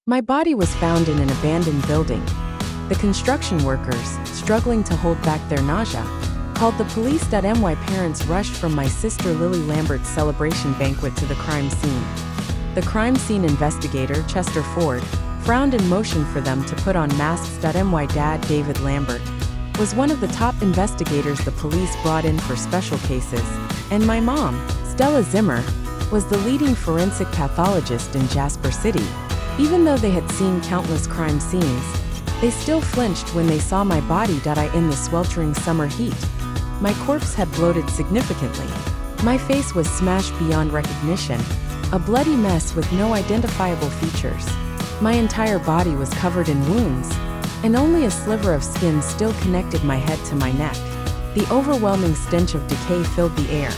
My body was found in an abandoned building. The construction workers, struggling to hold back their nausea, called the police. My parents rushed from my sister Lily Lambert's celebration banquet to the crime scene. The crime scene investigator, Chester Ford, frowned and motioned for them to put on masks. My dad, David Lambert, was one of the top investigators the police brought in for special cases, and my mom, Stella Zimmer, was the leading forensic pathologist in Jasper City. Even though they had seen countless crime scenes, they still flinched when they saw my body in the sweltering summer heat. My corpse had bloated significantly. My face was smashed beyond recognition, a bloody mess with no identifiable features. My entire body was covered in wounds, and only a sliver of skin still connected my head to my neck. The overwhelming stench of decay filled the air.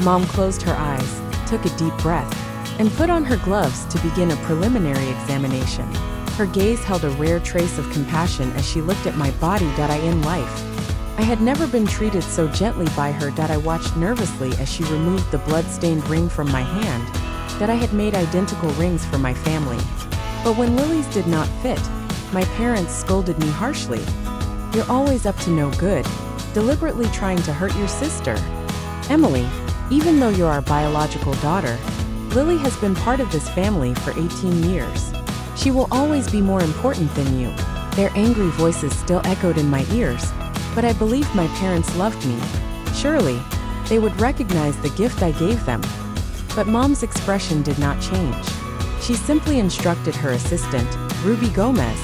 Mom closed her eyes, took a deep breath, and put on her gloves to begin a preliminary examination. Her gaze held a rare trace of compassion as she looked at my body in life. I had never been treated so gently by her. I watched nervously as she removed the blood-stained ring from my hand. I had made identical rings for my family. But when Lily's did not fit, my parents scolded me harshly. "You're always up to no good, deliberately trying to hurt your sister. Emily, even though you're our biological daughter, Lily has been part of this family for 18 years. She will always be more important than you." Their angry voices still echoed in my ears, but I believed my parents loved me. Surely, they would recognize the gift I gave them. But Mom's expression did not change. She simply instructed her assistant, Ruby Gomez,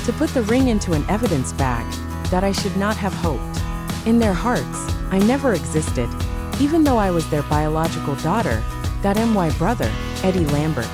to put the ring into an evidence bag. I should not have hoped. In their hearts, I never existed, even though I was their biological daughter. My brother, Eddie Lambert,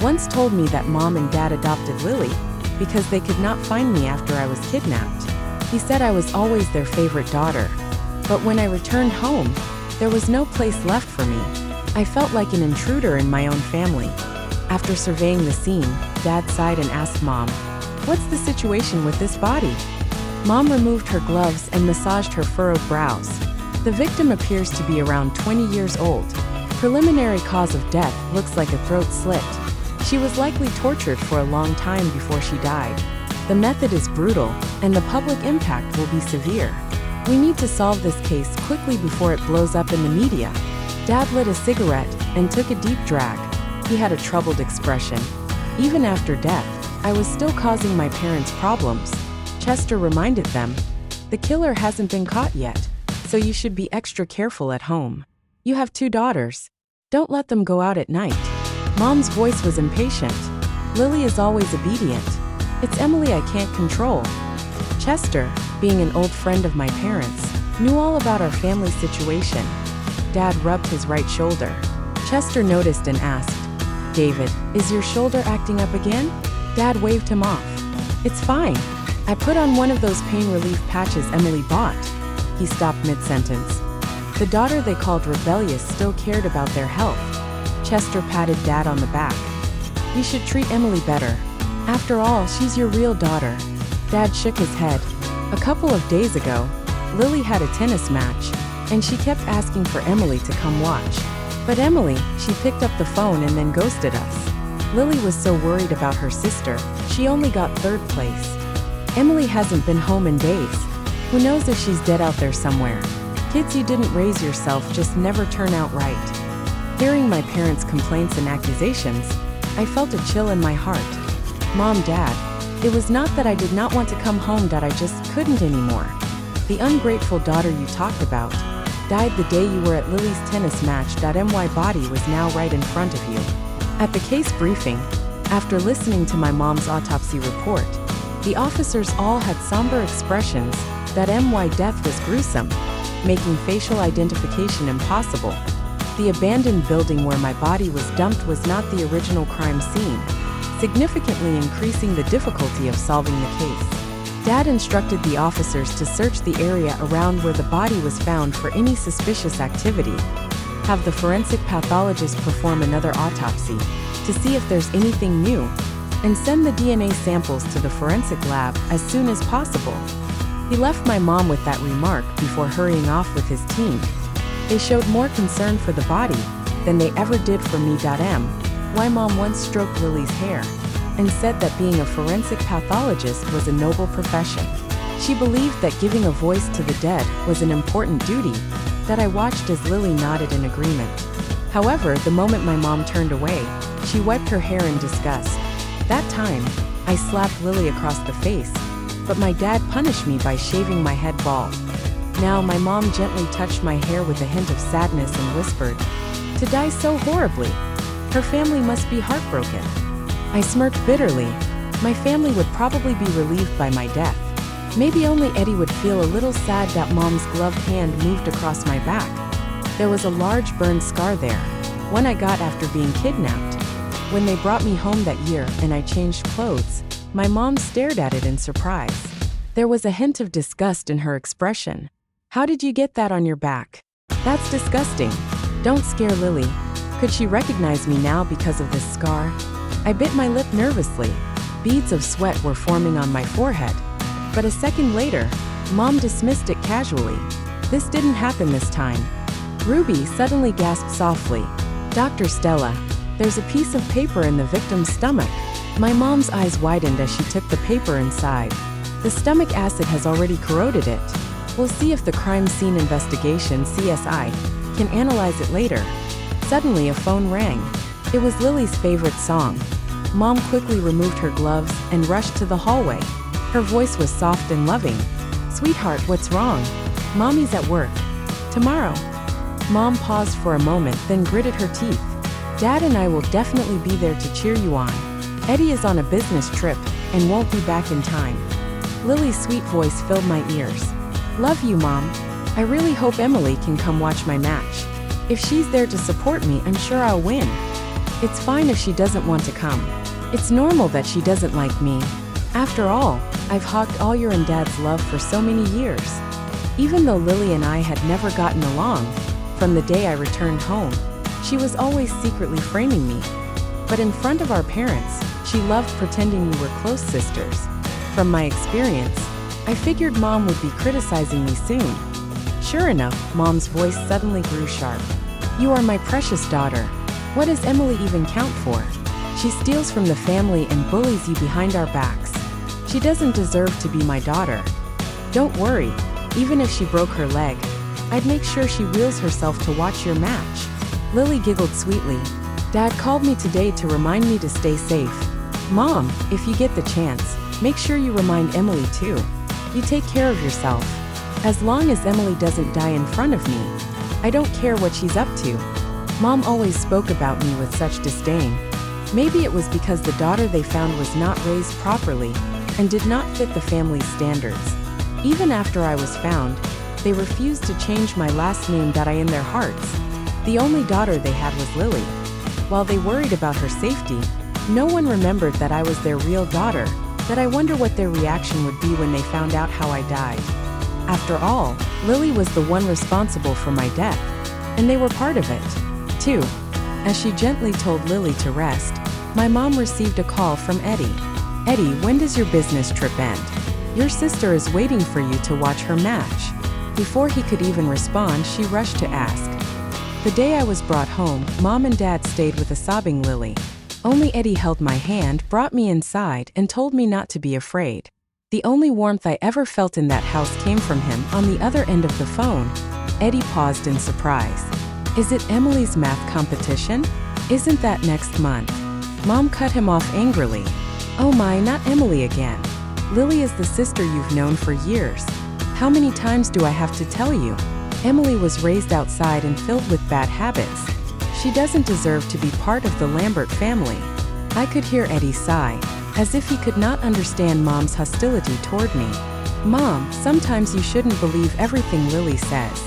once told me that Mom and Dad adopted Lily because they could not find me after I was kidnapped. He said I was always their favorite daughter. But when I returned home, there was no place left for me. I felt like an intruder in my own family. After surveying the scene, Dad sighed and asked Mom, "What's the situation with this body?" Mom removed her gloves and massaged her furrowed brows. The victim appears to be around 20 years old. Preliminary cause of death looks like a throat slit. She was likely tortured for a long time before she died. The method is brutal, and the public impact will be severe. We need to solve this case quickly before it blows up in the media. Dad lit a cigarette and took a deep drag. He had a troubled expression. "Even after death, I was still causing my parents problems." Chester reminded them, "The killer hasn't been caught yet, so you should be extra careful at home. You have 2 daughters. Don't let them go out at night." Mom's voice was impatient. "Lily is always obedient. It's Emily I can't control." Chester, being an old friend of my parents, knew all about our family situation. Dad rubbed his right shoulder. Chester noticed and asked, "David, is your shoulder acting up again?" Dad waved him off. "It's fine. I put on one of those pain relief patches Emily bought." He stopped mid-sentence. The daughter they called rebellious still cared about their health. Chester patted Dad on the back. "You should treat Emily better. After all, she's your real daughter." Dad shook his head. "A couple of days ago, Lily had a tennis match, and she kept asking for Emily to come watch. But Emily, she picked up the phone and then ghosted us. Lily was so worried about her sister, she only got 3rd place. Emily hasn't been home in days. Who knows if she's dead out there somewhere. Kids you didn't raise yourself just never turn out right." Hearing my parents' complaints and accusations, I felt a chill in my heart. "Mom, Dad, it was not that I did not want to come home, I just couldn't anymore. The ungrateful daughter you talked about died the day you were at Lily's tennis match. My body was now right in front of you." At the case briefing, after listening to my mom's autopsy report, the officers all had somber expressions. My death was gruesome, making facial identification impossible. The abandoned building where my body was dumped was not the original crime scene, significantly increasing the difficulty of solving the case. Dad instructed the officers to search the area around where the body was found for any suspicious activity, have the forensic pathologist perform another autopsy to see if there's anything new, and send the DNA samples to the forensic lab as soon as possible. He left my mom with that remark before hurrying off with his team. They showed more concern for the body than they ever did for me. Why Mom once stroked Lily's hair. and said that being a forensic pathologist was a noble profession. She believed that giving a voice to the dead was an important duty, that I watched as Lily nodded in agreement. However, the moment my mom turned away, she wiped her hair in disgust. That time, I slapped Lily across the face, but my dad punished me by shaving my head bald. Now my mom gently touched my hair with a hint of sadness and whispered, "To die so horribly. Her family must be heartbroken." I smirked bitterly. My family would probably be relieved by my death. Maybe only Eddie would feel a little sad that Mom's gloved hand moved across my back. There was a large burn scar there, one I got after being kidnapped. When they brought me home that year and I changed clothes, my mom stared at it in surprise. There was a hint of disgust in her expression. "How did you get that on your back? That's disgusting. Don't scare Lily. Could she recognize me now because of this scar?" I bit my lip nervously. Beads of sweat were forming on my forehead. But a second later, Mom dismissed it casually. "This didn't happen this time." Ruby suddenly gasped softly, "Dr. Stella, there's a piece of paper in the victim's stomach." My mom's eyes widened as she took the paper inside. "The stomach acid has already corroded it. We'll see if the crime scene investigation (CSI) can analyze it later." Suddenly a phone rang. It was Lily's favorite song. Mom quickly removed her gloves and rushed to the hallway. Her voice was soft and loving. "Sweetheart, what's wrong?" "Mommy's at work. Tomorrow." Mom paused for a moment, then gritted her teeth. "Dad and I will definitely be there to cheer you on. Eddie is on a business trip and won't be back in time." Lily's sweet voice filled my ears. "Love you, Mom. I really hope Emily can come watch my match. If she's there to support me, I'm sure I'll win." "It's fine if she doesn't want to come. It's normal that she doesn't like me. After all, I've hogged all your and Dad's love for so many years." Even though Lily and I had never gotten along, from the day I returned home, she was always secretly framing me. But in front of our parents, she loved pretending we were close sisters. From my experience, I figured Mom would be criticizing me soon. Sure enough, Mom's voice suddenly grew sharp. "You are my precious daughter. What does Emily even count for? She steals from the family and bullies you behind our backs. She doesn't deserve to be my daughter. Don't worry, even if she broke her leg, I'd make sure she wheels herself to watch your match." Lily giggled sweetly. "Dad called me today to remind me to stay safe. Mom, if you get the chance, make sure you remind Emily too. You take care of yourself. As long as Emily doesn't die in front of me, I don't care what she's up to." Mom always spoke about me with such disdain. Maybe it was because the daughter they found was not raised properly and did not fit the family's standards. Even after I was found, they refused to change my last name that I in their hearts. The only daughter they had was Lily. While they worried about her safety, no one remembered that I was their real daughter, that I wonder what their reaction would be when they found out how I died. After all, Lily was the one responsible for my death, and they were part of it, too. As she gently told Lily to rest, my mom received a call from Eddie. "Eddie, when does your business trip end? Your sister is waiting for you to watch her match." Before he could even respond, she rushed to ask. The day I was brought home, Mom and Dad stayed with a sobbing Lily. Only Eddie held my hand, brought me inside, and told me not to be afraid. The only warmth I ever felt in that house came from him on the other end of the phone. Eddie paused in surprise. "Is it Emily's math competition? Isn't that next month?" Mom cut him off angrily. "Oh my, not Emily again. Lily is the sister you've known for years. How many times do I have to tell you? Emily was raised outside and filled with bad habits. She doesn't deserve to be part of the Lambert family." I could hear Eddie sigh, as if he could not understand Mom's hostility toward me. "Mom, sometimes you shouldn't believe everything Lily says.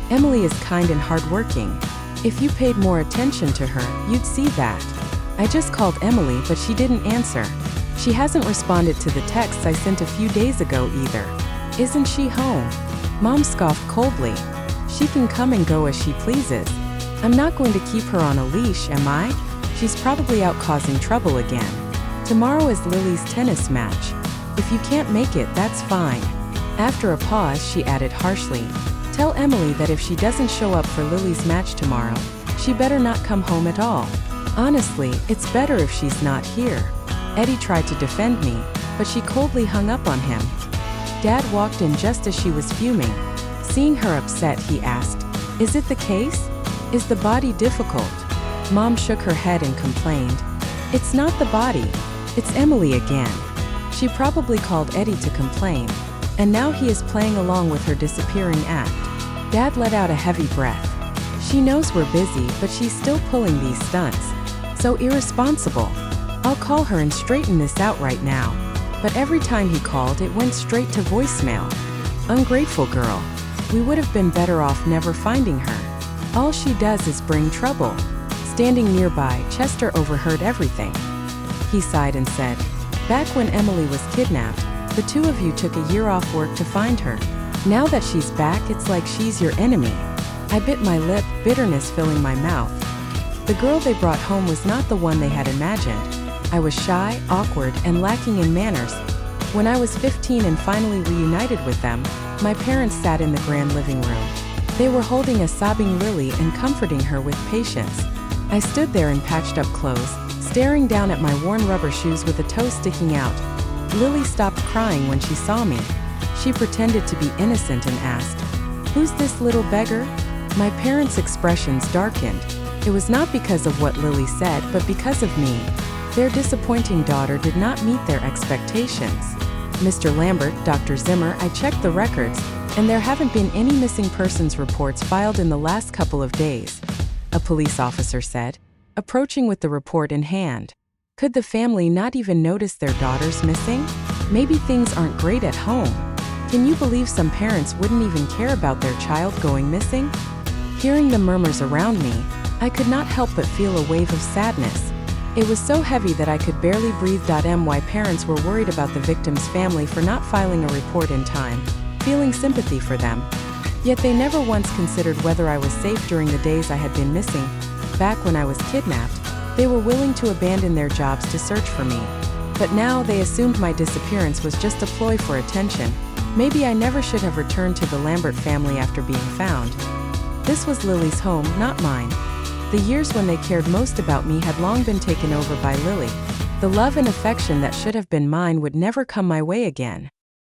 Emily is kind and hardworking. If you paid more attention to her, you'd see that. I just called Emily, but she didn't answer. She hasn't responded to the texts I sent a few days ago either. Isn't she home?" Mom scoffed coldly. "She can come and go as she pleases. I'm not going to keep her on a leash, am I? She's probably out causing trouble again. Tomorrow is Lily's tennis match. If you can't make it, that's fine." After a pause, she added harshly, "Tell Emily that if she doesn't show up for Lily's match tomorrow, she better not come home at all. Honestly, it's better if she's not here." Eddie tried to defend me, but she coldly hung up on him. Dad walked in just as she was fuming. Seeing her upset, he asked, "Is it the case? Is the body difficult?" Mom shook her head and complained, "It's not the body. It's Emily again. She probably called Eddie to complain, and now he is playing along with her disappearing act." Dad let out a heavy breath. She knows we're busy, but she's still pulling these stunts. So irresponsible. I'll call her and straighten this out right now. But every time he called, it went straight to voicemail. Ungrateful girl. We would have been better off never finding her. All she does is bring trouble. Standing nearby, Chester overheard everything. He sighed and said, "Back when Emily was kidnapped, the two of you took a year off work to find her. Now that she's back, it's like she's your enemy." I bit my lip, bitterness filling my mouth. The girl they brought home was not the one they had imagined. I was shy, awkward, and lacking in manners. When I was 15 and finally reunited with them, my parents sat in the grand living room. They were holding a sobbing Lily and comforting her with patience. I stood there in patched up clothes, staring down at my worn rubber shoes with a toe sticking out. Lily stopped crying when she saw me. She pretended to be innocent and asked, "Who's this little beggar?" My parents' expressions darkened. It was not because of what Lily said, but because of me. Their disappointing daughter did not meet their expectations. "Mr. Lambert, Dr. Zimmer, I checked the records, and there haven't been any missing persons reports filed in the last couple of days," a police officer said, approaching with the report in hand. Could the family not even notice their daughters missing? Maybe things aren't great at home. Can you believe some parents wouldn't even care about their child going missing? Hearing the murmurs around me, I could not help but feel a wave of sadness. It was so heavy that I could barely breathe. My parents were worried about the victim's family for not filing a report in time, feeling sympathy for them. Yet they never once considered whether I was safe during the days I had been missing. Back when I was kidnapped, they were willing to abandon their jobs to search for me. But now they assumed my disappearance was just a ploy for attention. Maybe I never should have returned to the Lambert family after being found. This was Lily's home, not mine. The years when they cared most about me had long been taken over by Lily. The love and affection that should have been mine would never come my way again.